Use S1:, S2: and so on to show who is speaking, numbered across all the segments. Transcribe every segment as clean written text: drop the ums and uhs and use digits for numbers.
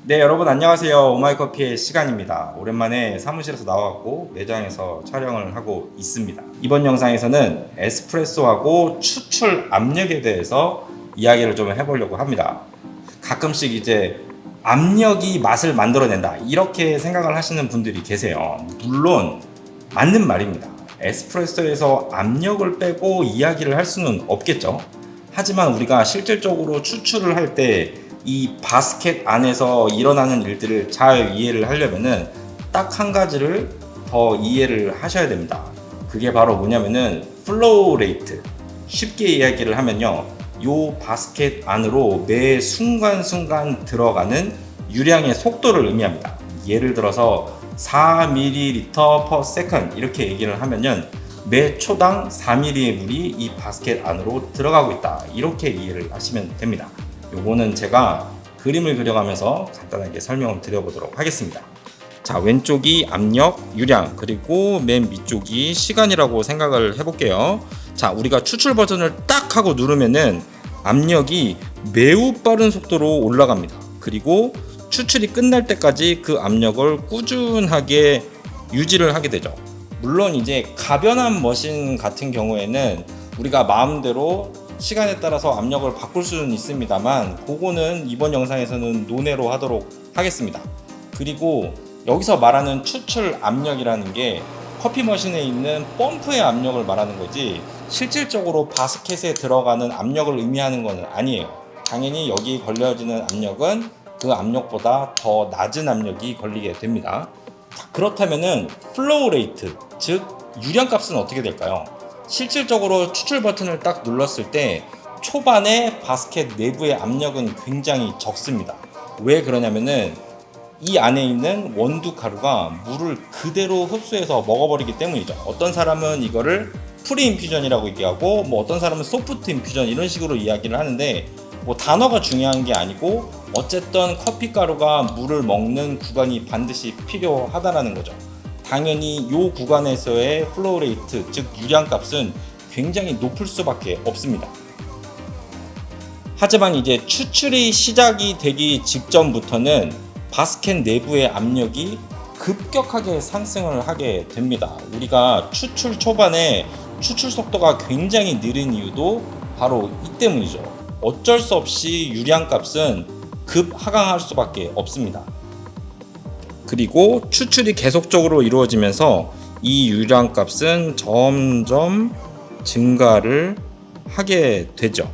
S1: 네, 여러분 안녕하세요. 오마이커피의 시간입니다. 오랜만에 사무실에서 나와갖고 매장에서 촬영을 하고 있습니다. 이번 영상에서는 에스프레소하고 추출 압력에 대해서 이야기를 좀 해보려고 합니다. 가끔씩 이제 압력이 맛을 만들어낸다 이렇게 생각을 하시는 분들이 계세요. 물론 맞는 말입니다. 에스프레소에서 압력을 빼고 이야기를 할 수는 없겠죠. 하지만 우리가 실질적으로 추출을 할때 이 바스켓 안에서 일어나는 일들을 잘 이해를 하려면은 딱 한 가지를 더 이해를 하셔야 됩니다. 그게 바로 뭐냐면은 플로우 레이트. 쉽게 이야기를 하면요. 요 바스켓 안으로 매 순간순간 들어가는 유량의 속도를 의미합니다. 예를 들어서 4ml/s 이렇게 얘기를 하면은 매 초당 4ml의 물이 이 바스켓 안으로 들어가고 있다. 이렇게 이해를 하시면 됩니다. 요거는 제가 그림을 그려가면서 간단하게 설명을 드려보도록 하겠습니다. 자, 왼쪽이 압력, 유량, 그리고 맨 밑쪽이 시간이라고 생각을 해볼게요. 자, 우리가 추출 버튼을 딱 하고 누르면은 압력이 매우 빠른 속도로 올라갑니다. 그리고 추출이 끝날 때까지 그 압력을 꾸준하게 유지를 하게 되죠. 물론 이제 가변한 머신 같은 경우에는 우리가 마음대로 시간에 따라서 압력을 바꿀 수는 있습니다만 그거는 이번 영상에서는 논외로 하도록 하겠습니다. 그리고 여기서 말하는 추출 압력이라는 게 커피 머신에 있는 펌프의 압력을 말하는 거지 실질적으로 바스켓에 들어가는 압력을 의미하는 것은 아니에요. 당연히 여기 걸려지는 압력은 그 압력보다 더 낮은 압력이 걸리게 됩니다. 자, 그렇다면은 플로우 레이트, 즉 유량값은 어떻게 될까요? 실질적으로 추출 버튼을 딱 눌렀을 때 초반에 바스켓 내부의 압력은 굉장히 적습니다. 왜 그러냐면은 이 안에 있는 원두 가루가 물을 그대로 흡수해서 먹어버리기 때문이죠. 어떤 사람은 이거를 프리 인퓨전이라고 얘기하고 어떤 사람은 소프트 인퓨전 이런 식으로 이야기를 하는데 단어가 중요한 게 아니고 어쨌든 커피 가루가 물을 먹는 구간이 반드시 필요하다는 거죠. 당연히 이 구간에서의 플로우 레이트, 즉 유량값은 굉장히 높을 수밖에 없습니다. 하지만 이제 추출이 시작이 되기 직전부터는 바스켓 내부의 압력이 급격하게 상승을 하게 됩니다. 우리가 추출 초반에 추출 속도가 굉장히 느린 이유도 바로 이 때문이죠. 어쩔 수 없이 유량값은 급 하강할 수밖에 없습니다. 그리고 추출이 계속적으로 이루어지면서 이 유량값은 점점 증가를 하게 되죠.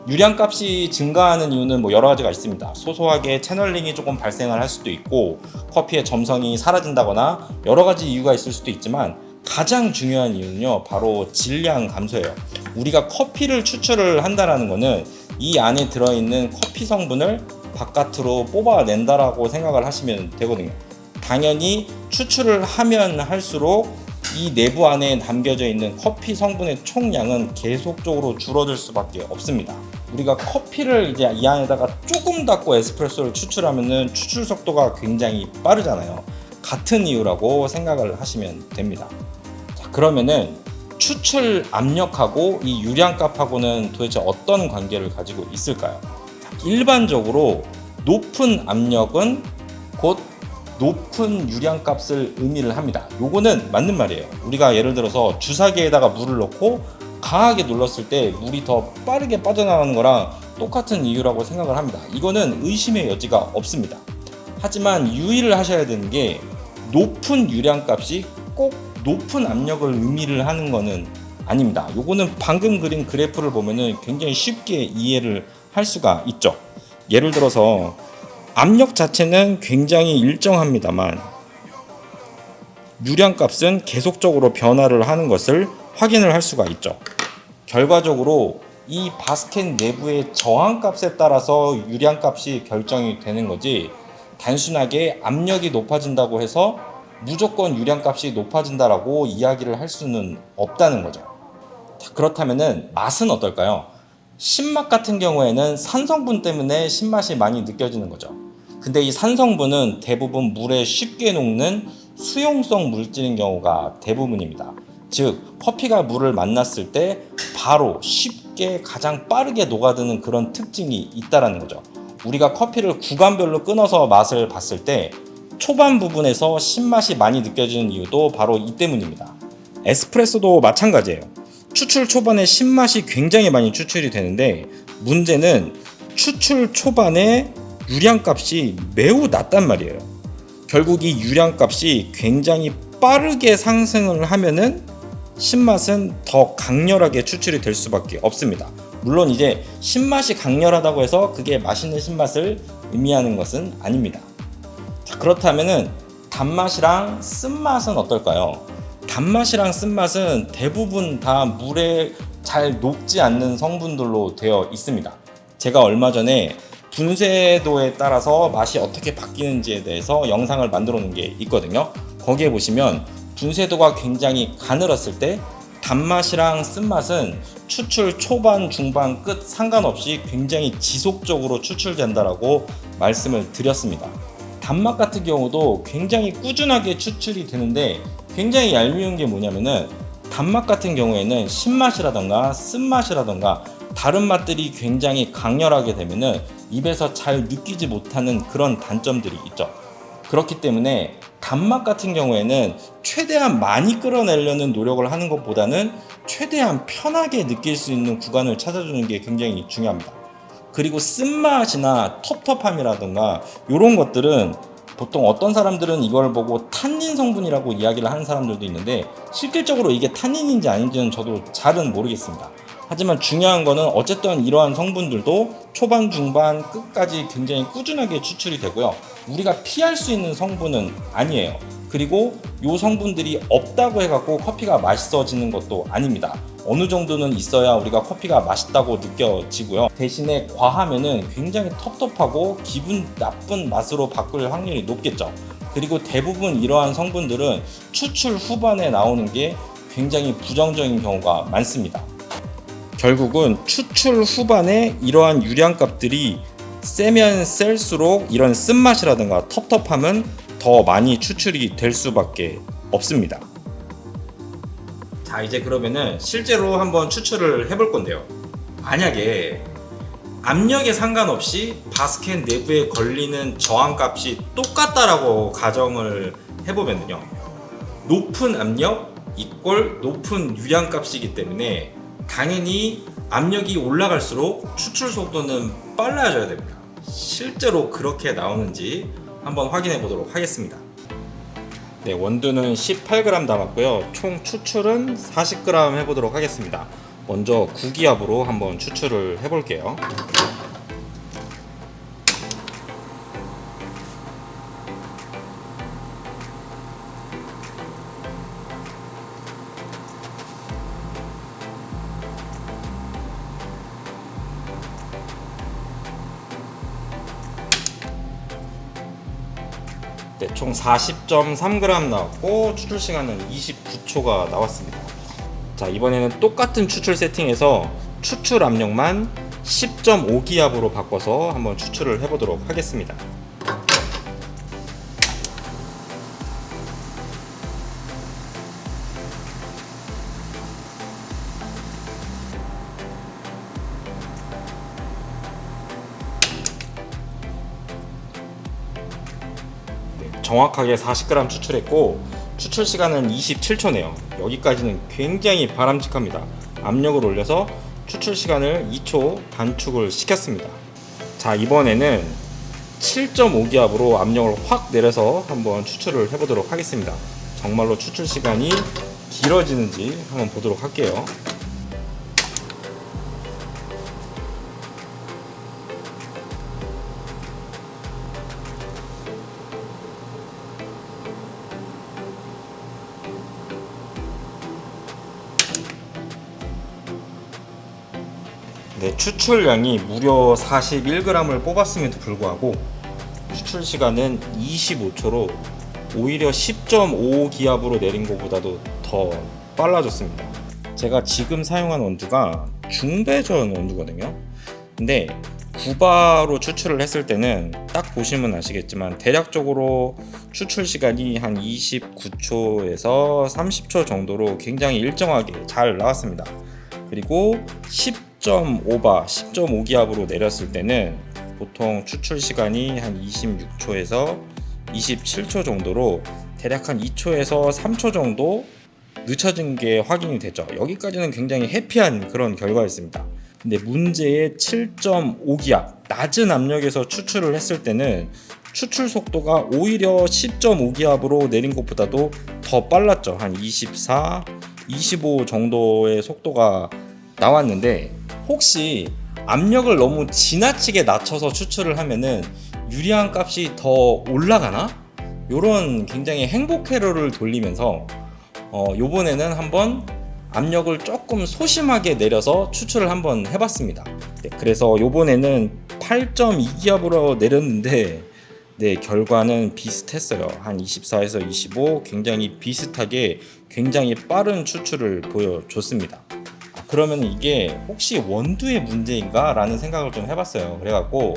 S1: 유량값이 증가하는 이유는 여러 가지가 있습니다. 소소하게 채널링이 조금 발생을 할 수도 있고 커피의 점성이 사라진다거나 여러 가지 이유가 있을 수도 있지만 가장 중요한 이유는요, 바로 질량 감소예요. 우리가 커피를 추출을 한다는 것은 이 안에 들어있는 커피 성분을 바깥으로 뽑아낸다라고 생각을 하시면 되거든요. 당연히 추출을 하면 할수록 이 내부 안에 담겨져 있는 커피 성분의 총량은 계속적으로 줄어들 수밖에 없습니다. 우리가 커피를 이제 이 안에다가 조금 닫고 에스프레소를 추출하면은 추출 속도가 굉장히 빠르잖아요. 같은 이유라고 생각을 하시면 됩니다. 자, 그러면은 추출 압력하고 이 유량값하고는 도대체 어떤 관계를 가지고 있을까요? 일반적으로 높은 압력은 곧 높은 유량값을 의미를 합니다. 요거는 맞는 말이에요. 우리가 예를 들어서 주사기에다가 물을 넣고 강하게 눌렀을 때 물이 더 빠르게 빠져나가는 거랑 똑같은 이유라고 생각을 합니다. 이거는 의심의 여지가 없습니다. 하지만 유의를 하셔야 되는 게 높은 유량값이 꼭 높은 압력을 의미를 하는 거는 아닙니다. 요거는 방금 그린 그래프를 보면은 굉장히 쉽게 이해를 할 수가 있죠. 예를 들어서 압력 자체는 굉장히 일정합니다만 유량값은 계속적으로 변화를 하는 것을 확인을 할 수가 있죠. 결과적으로 이 바스켓 내부의 저항값에 따라서 유량값이 결정이 되는 거지 단순하게 압력이 높아진다고 해서 무조건 유량값이 높아진다라고 이야기를 할 수는 없다는 거죠. 그렇다면은 맛은 어떨까요? 신맛 같은 경우에는 산성분 때문에 신맛이 많이 느껴지는 거죠. 근데 이 산성분은 대부분 물에 쉽게 녹는 수용성 물질인 경우가 대부분입니다. 즉 커피가 물을 만났을 때 바로 쉽게 가장 빠르게 녹아드는 그런 특징이 있다는 거죠. 우리가 커피를 구간별로 끊어서 맛을 봤을 때 초반 부분에서 신맛이 많이 느껴지는 이유도 바로 이 때문입니다. 에스프레소도 마찬가지예요. 추출 초반에 신맛이 굉장히 많이 추출이 되는데 문제는 추출 초반에 유량값이 매우 낮단 말이에요. 결국 이 유량값이 굉장히 빠르게 상승을 하면은 신맛은 더 강렬하게 추출이 될 수밖에 없습니다. 물론 이제 신맛이 강렬하다고 해서 그게 맛있는 신맛을 의미하는 것은 아닙니다. 자, 그렇다면은 단맛이랑 쓴맛은 어떨까요? 단맛이랑 쓴맛은 대부분 다 물에 잘 녹지 않는 성분들로 되어 있습니다. 제가 얼마 전에 분쇄도에 따라서 맛이 어떻게 바뀌는지에 대해서 영상을 만들어 놓은 게 있거든요. 거기에 보시면 분쇄도가 굉장히 가늘었을 때 단맛이랑 쓴맛은 추출 초반, 중반, 끝 상관없이 굉장히 지속적으로 추출된다라고 말씀을 드렸습니다. 단맛 같은 경우도 굉장히 꾸준하게 추출이 되는데 굉장히 얄미운 게 뭐냐면은 단맛 같은 경우에는 신맛이라던가 쓴맛이라던가 다른 맛들이 굉장히 강렬하게 되면은 입에서 잘 느끼지 못하는 그런 단점들이 있죠. 그렇기 때문에 단맛 같은 경우에는 최대한 많이 끌어내려는 노력을 하는 것보다는 최대한 편하게 느낄 수 있는 구간을 찾아주는 게 굉장히 중요합니다. 그리고 쓴맛이나 텁텁함이라던가 이런 것들은 보통 어떤 사람들은 이걸 보고 탄닌 성분이라고 이야기를 하는 사람들도 있는데 실질적으로 이게 탄닌인지 아닌지는 저도 잘은 모르겠습니다. 하지만 중요한 거는 어쨌든 이러한 성분들도 초반, 중반, 끝까지 굉장히 꾸준하게 추출이 되고요. 우리가 피할 수 있는 성분은 아니에요. 그리고 이 성분들이 없다고 해갖고 커피가 맛있어지는 것도 아닙니다. 어느 정도는 있어야 우리가 커피가 맛있다고 느껴지고요. 대신에 과하면은 굉장히 텁텁하고 기분 나쁜 맛으로 바꿀 확률이 높겠죠. 그리고 대부분 이러한 성분들은 추출 후반에 나오는 게 굉장히 부정적인 경우가 많습니다. 결국은 추출 후반에 이러한 유량값들이 세면 셀수록 이런 쓴맛이라든가 텁텁함은 더 많이 추출이 될 수밖에 없습니다. 자, 이제 그러면은 실제로 한번 추출을 해볼 건데요. 만약에 압력에 상관없이 바스켓 내부에 걸리는 저항값이 똑같다라고 가정을 해보면요, 높은 압력 이꼴 높은 유량값이기 때문에 당연히 압력이 올라갈수록 추출 속도는 빨라져야 됩니다. 실제로 그렇게 나오는지 한번 확인해 보도록 하겠습니다. 네, 원두는 18g 남았고요. 총 추출은 40g 해보도록 하겠습니다. 먼저 구기압으로 한번 추출을 해볼게요. 네, 총 40.3g 나왔고 추출 시간은 29초가 나왔습니다. 자, 이번에는 똑같은 추출 세팅에서 추출 압력만 10.5기압으로 바꿔서 한번 추출을 해보도록 하겠습니다. 정확하게 40g 추출했고 추출 시간은 27초네요. 여기까지는 굉장히 바람직합니다. 압력을 올려서 추출 시간을 2초 단축을 시켰습니다. 자, 이번에는 7.5기압으로 압력을 확 내려서 한번 추출을 해보도록 하겠습니다. 정말로 추출 시간이 길어지는지 한번 보도록 할게요. 네, 추출량이 무려 41g을 뽑았음에도 불구하고 추출 시간은 25초로 오히려 10.5기압으로 내린 것보다도 더 빨라졌습니다. 제가 지금 사용한 원두가 중배전 원두거든요. 근데 9바로 추출을 했을 때는 딱 보시면 아시겠지만 대략적으로 추출 시간이 한 29초에서 30초 정도로 굉장히 일정하게 잘 나왔습니다. 그리고 10.5바, 10.5기압으로 내렸을 때는 보통 추출 시간이 한 26초에서 27초 정도로 대략 한 2초에서 3초 정도 늦춰진 게 확인이 됐죠. 여기까지는 굉장히 해피한 그런 결과였습니다. 근데 문제의 7.5기압 낮은 압력에서 추출을 했을 때는 추출 속도가 오히려 10.5기압으로 내린 것보다도 더 빨랐죠. 한 24, 25 정도의 속도가 나왔는데, 혹시 압력을 너무 지나치게 낮춰서 추출을 하면은 유리한 값이 더 올라가나? 요런 굉장히 행복 회로를 돌리면서 요번에는 한번 압력을 조금 소심하게 내려서 추출을 한번 해봤습니다. 네, 그래서 요번에는 8.2기압으로 내렸는데 네, 결과는 비슷했어요. 한 24에서 25 굉장히 비슷하게 굉장히 빠른 추출을 보여줬습니다. 그러면 이게 혹시 원두의 문제인가? 라는 생각을 좀 해봤어요. 그래갖고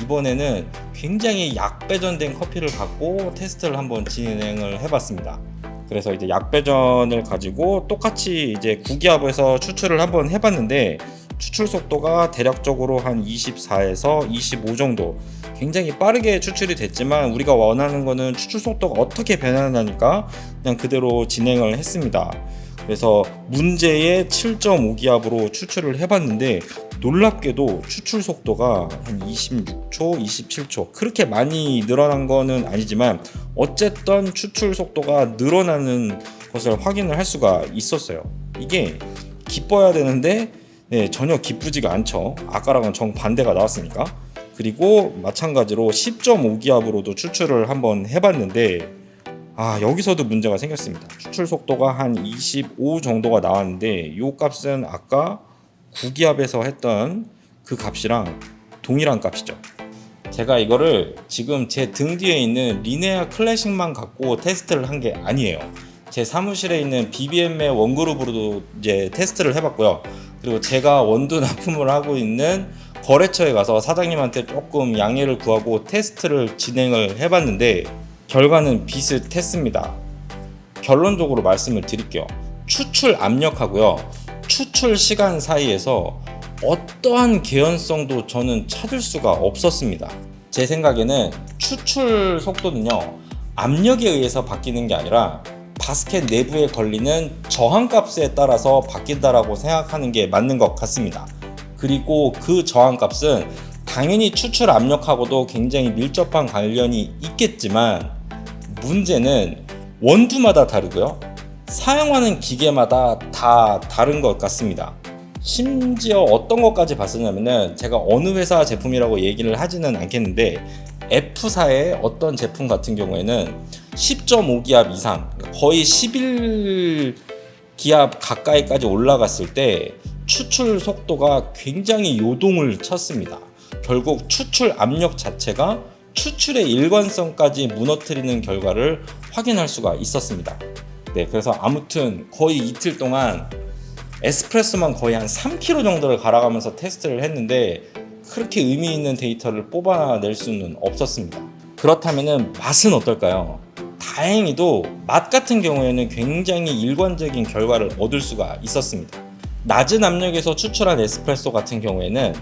S1: 이번에는 굉장히 약배전된 커피를 갖고 테스트를 한번 진행을 해봤습니다. 그래서 이제 약배전을 가지고 똑같이 이제 9기압에서 추출을 한번 해봤는데 추출 속도가 대략적으로 한 24에서 25 정도 굉장히 빠르게 추출이 됐지만 우리가 원하는 거는 추출 속도가 어떻게 변하냐니까 그냥 그대로 진행을 했습니다. 그래서 문제의 7.5기압으로 추출을 해봤는데 놀랍게도 추출 속도가 한 26초, 27초 그렇게 많이 늘어난 거는 아니지만 어쨌든 추출 속도가 늘어나는 것을 확인을 할 수가 있었어요. 이게 기뻐야 되는데 네, 전혀 기쁘지가 않죠. 아까랑은 정반대가 나왔으니까. 그리고 마찬가지로 10.5기압으로도 추출을 한번 해봤는데 여기서도 문제가 생겼습니다. 추출 속도가 한 25 정도가 나왔는데 이 값은 아까 9기압에서 했던 그 값이랑 동일한 값이죠. 제가 이거를 지금 제 등 뒤에 있는 리네아 클래식만 갖고 테스트를 한 게 아니에요. 제 사무실에 있는 BBM의 원그룹으로도 이제 테스트를 해봤고요. 그리고 제가 원두 납품을 하고 있는 거래처에 가서 사장님한테 조금 양해를 구하고 테스트를 진행을 해봤는데 결과는 비슷했습니다. 결론적으로 말씀을 드릴게요. 추출 압력하고요, 추출 시간 사이에서 어떠한 개연성도 저는 찾을 수가 없었습니다. 제 생각에는 추출 속도는요, 압력에 의해서 바뀌는 게 아니라 바스켓 내부에 걸리는 저항값에 따라서 바뀐다라고 생각하는 게 맞는 것 같습니다. 그리고 그 저항값은 당연히 추출 압력하고도 굉장히 밀접한 관련이 있겠지만 문제는 원두마다 다르고요, 사용하는 기계마다 다 다른 것 같습니다. 심지어 어떤 것까지 봤었냐면은 제가 어느 회사 제품이라고 얘기를 하지는 않겠는데 F사의 어떤 제품 같은 경우에는 10.5기압 이상 거의 11기압 가까이까지 올라갔을 때 추출 속도가 굉장히 요동을 쳤습니다. 결국 추출 압력 자체가 추출의 일관성까지 무너뜨리는 결과를 확인할 수가 있었습니다. 네, 그래서 아무튼 거의 이틀 동안 에스프레소만 거의 한 3kg 정도를 갈아가면서 테스트를 했는데 그렇게 의미 있는 데이터를 뽑아낼 수는 없었습니다. 그렇다면 맛은 어떨까요? 다행히도 맛 같은 경우에는 굉장히 일관적인 결과를 얻을 수가 있었습니다. 낮은 압력에서 추출한 에스프레소 같은 경우에는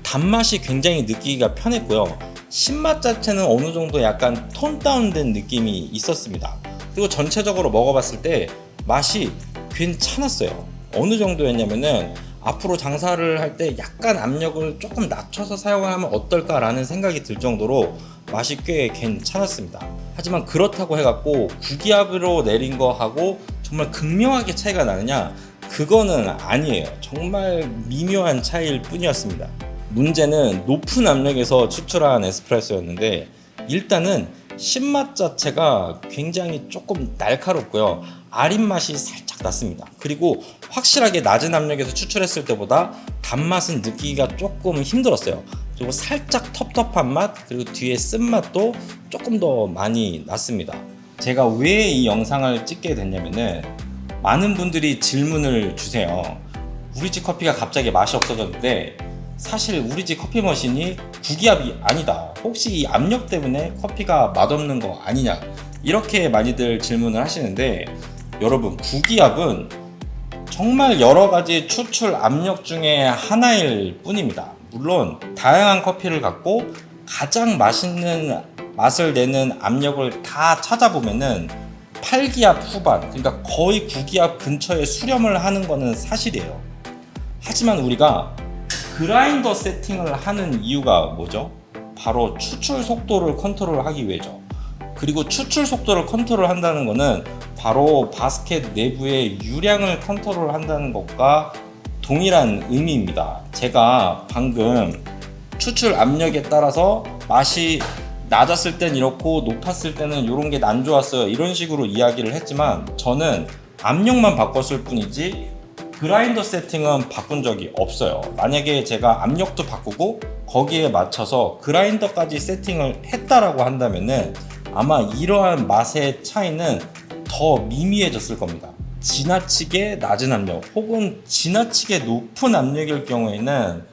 S1: 단맛이 굉장히 느끼기가 편했고요, 신맛 자체는 어느 정도 약간 톤 다운된 느낌이 있었습니다. 그리고 전체적으로 먹어봤을 때 맛이 괜찮았어요. 어느 정도였냐면은 앞으로 장사를 할 때 약간 압력을 조금 낮춰서 사용하면 어떨까라는 생각이 들 정도로 맛이 꽤 괜찮았습니다. 하지만 그렇다고 해갖고 9기압으로 내린 거하고 정말 극명하게 차이가 나느냐? 그거는 아니에요. 정말 미묘한 차이일 뿐이었습니다. 문제는 높은 압력에서 추출한 에스프레소였는데 일단은 신맛 자체가 굉장히 조금 날카롭고요, 아린 맛이 살짝 났습니다. 그리고 확실하게 낮은 압력에서 추출했을 때보다 단맛은 느끼기가 조금 힘들었어요. 그리고 살짝 텁텁한 맛, 그리고 뒤에 쓴맛도 조금 더 많이 났습니다. 제가 왜 이 영상을 찍게 됐냐면은 많은 분들이 질문을 주세요. 우리 집 커피가 갑자기 맛이 없어졌는데 사실 우리 집 커피 머신이 9기압이 아니다, 혹시 이 압력 때문에 커피가 맛없는 거 아니냐, 이렇게 많이들 질문을 하시는데 여러분, 9기압은 정말 여러가지 추출 압력 중에 하나일 뿐입니다. 물론 다양한 커피를 갖고 가장 맛있는 맛을 내는 압력을 다 찾아보면은 8기압 후반, 그러니까 거의 9기압 근처에 수렴을 하는 거는 사실이에요. 하지만 우리가 그라인더 세팅을 하는 이유가 뭐죠? 바로 추출 속도를 컨트롤하기 위해죠. 그리고 추출 속도를 컨트롤한다는 거는 바로 바스켓 내부의 유량을 컨트롤한다는 것과 동일한 의미입니다. 제가 방금 추출 압력에 따라서 맛이 낮았을 땐 이렇고 높았을 때는 이런 게 안 좋았어요, 이런 식으로 이야기를 했지만 저는 압력만 바꿨을 뿐이지 그라인더 세팅은 바꾼 적이 없어요. 만약에 제가 압력도 바꾸고 거기에 맞춰서 그라인더까지 세팅을 했다라고 한다면은 아마 이러한 맛의 차이는 더 미미해졌을 겁니다. 지나치게 낮은 압력 혹은 지나치게 높은 압력일 경우에는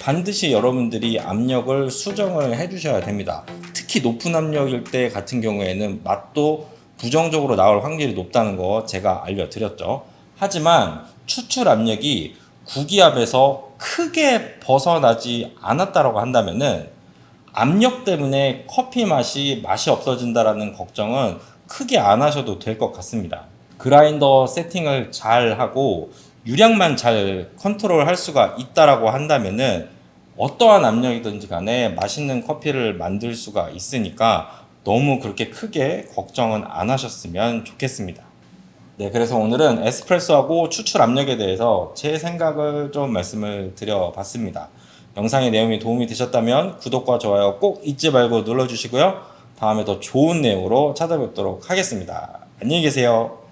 S1: 반드시 여러분들이 압력을 수정을 해주셔야 됩니다. 특히 높은 압력일 때 같은 경우에는 맛도 부정적으로 나올 확률이 높다는 거 제가 알려드렸죠. 하지만 추출 압력이 9기압에서 크게 벗어나지 않았다고 한다면은 압력 때문에 커피 맛이 없어진다라는 걱정은 크게 안 하셔도 될 것 같습니다. 그라인더 세팅을 잘 하고 유량만 잘 컨트롤 할 수가 있다라고 한다면은 어떠한 압력이든지 간에 맛있는 커피를 만들 수가 있으니까 너무 그렇게 크게 걱정은 안 하셨으면 좋겠습니다. 네, 그래서 오늘은 에스프레소하고 추출 압력에 대해서 제 생각을 좀 말씀을 드려봤습니다. 영상의 내용이 도움이 되셨다면 구독과 좋아요 꼭 잊지 말고 눌러주시고요. 다음에 더 좋은 내용으로 찾아뵙도록 하겠습니다. 안녕히 계세요.